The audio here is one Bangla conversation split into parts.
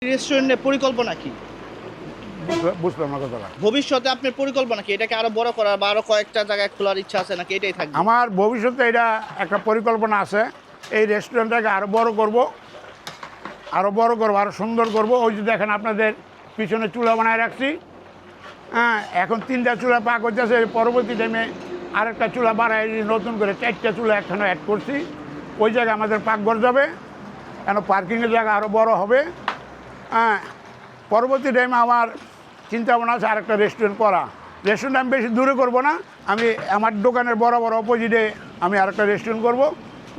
রেস্টুরেন্টের পরিকল্পনা কি? বুঝলাম না কথাটা। ভবিষ্যতে আপনার পরিকল্পনা কি? এটাকে আরো বড় করার বা আরো কয়েকটা জায়গায় খোলার ইচ্ছা আছে নাকি এটাই থাকবে? আমার ভবিষ্যতে এটা একটা পরিকল্পনা আছে। এই রেস্টুরেন্টটাকে আরও বড় করব, আরও সুন্দর করব। ওই যে দেখেন আপনাদের পিছনে চুলা বানায় রাখছি। হ্যাঁ, এখন 3টা চুলা পাক হইতেছে। পরবর্তী টাইমে আরেকটা চুলা বানায় নতুন করে 4টা চুলা একখানে অ্যাড করছি। ওই জায়গায় আমাদের পাকঘর যাবে, কেন পার্কিংয়ের জায়গা আরও বড় হবে। হ্যাঁ, পরবর্তী টাইমে আমার চিন্তা ভাবনা আছে আরেকটা রেস্টুরেন্ট করা। রেস্টুরেন্ট আমি বেশি দূরে করব না, আমি আমার দোকানের বরাবর অপোজিটে আমি আরেকটা রেস্টুরেন্ট করব।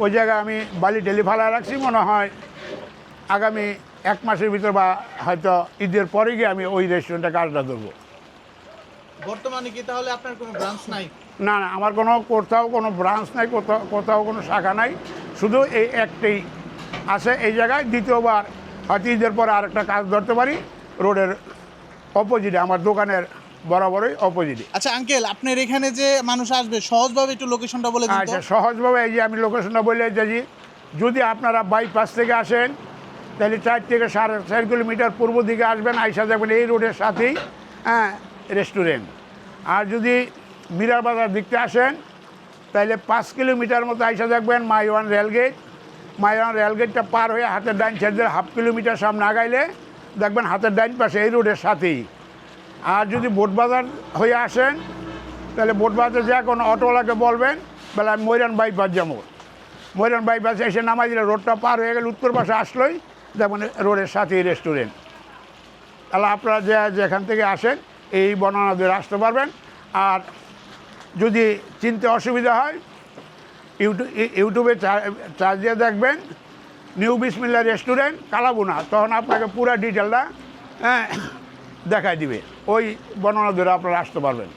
ওই জায়গায় আমি বালি টেলি ফালায় রাখছি। মনে হয় আগামী 1 মাসের ভিতর বা হয়তো ঈদের পরে গিয়ে আমি ওই রেস্টুরেন্টে কাজটা ধরবো। বর্তমানে কি তাহলে আপনার কোনো ব্রাঞ্চ নাই? না না, আমার কোথাও কোনো ব্রাঞ্চ নাই, কোথাও কোনো শাখা নাই, শুধু এই একটাই আছে এই জায়গায়। দ্বিতীয়বার হয়তো ঈদের পরে আরেকটা কাজ ধরতে পারি রোডের অপোজিটে, আমার দোকানের বরাবরই অপোজিটে। আচ্ছা আঙ্কেল, আপনার এখানে যে মানুষ আসবে সহজভাবে একটু লোকেশনটা বলে দিন তো। আচ্ছা, সহজভাবে এই যে আমি লোকেশনটা বলে যাচ্ছি। যদি আপনারা বাইপাস থেকে আসেন তাহলে 4 থেকে 4.5 কিলোমিটার পূর্ব দিকে আসবেন, আইসা যাবেন এই রোডের সাথেই রেস্টুরেন্ট। আর যদি মিরার বাজার দিকতে আসেন তাহলে 5 কিলোমিটার মতো আইসা দেখবেন মাইওয়ান রেলগেট। মাইওয়ান রেলগেটটা পার হয়ে হাতের ডাইন সাইডে 1/2 কিলোমিটার সামনে আগাইলে দেখবেন হাতের ডাইন পাশে এই রোডের সাথেই। আর যদি বোটবাজার হয়ে আসেন তাহলে বোটবাজার যা কোনো অটোওয়ালাকে বলবেন বলে আমি ময়রান বাইপাস যাবো। ময়রান বাইপাসে এসে নামাই দিলে রোডটা পার হয়ে গেলে উত্তর পাশে আসলেই দেখবেন রোডের সাথেই রেস্টুরেন্ট। তাহলে আপনারা যেখান থেকে আসেন এই বর্ণনা দিয়ে আসতে পারবেন। আর যদি চিনতে অসুবিধা হয় ইউটিউবে চার্জ দিয়ে দেখবেন নিউ বিসমিল্লা রেস্টুরেন্ট কালাবুনা, তখন আপনাকে পুরো ডিটেলটা দেখাই দিবে। ওই বর্ণনা ধরে আপনারা আসতে পারবেন।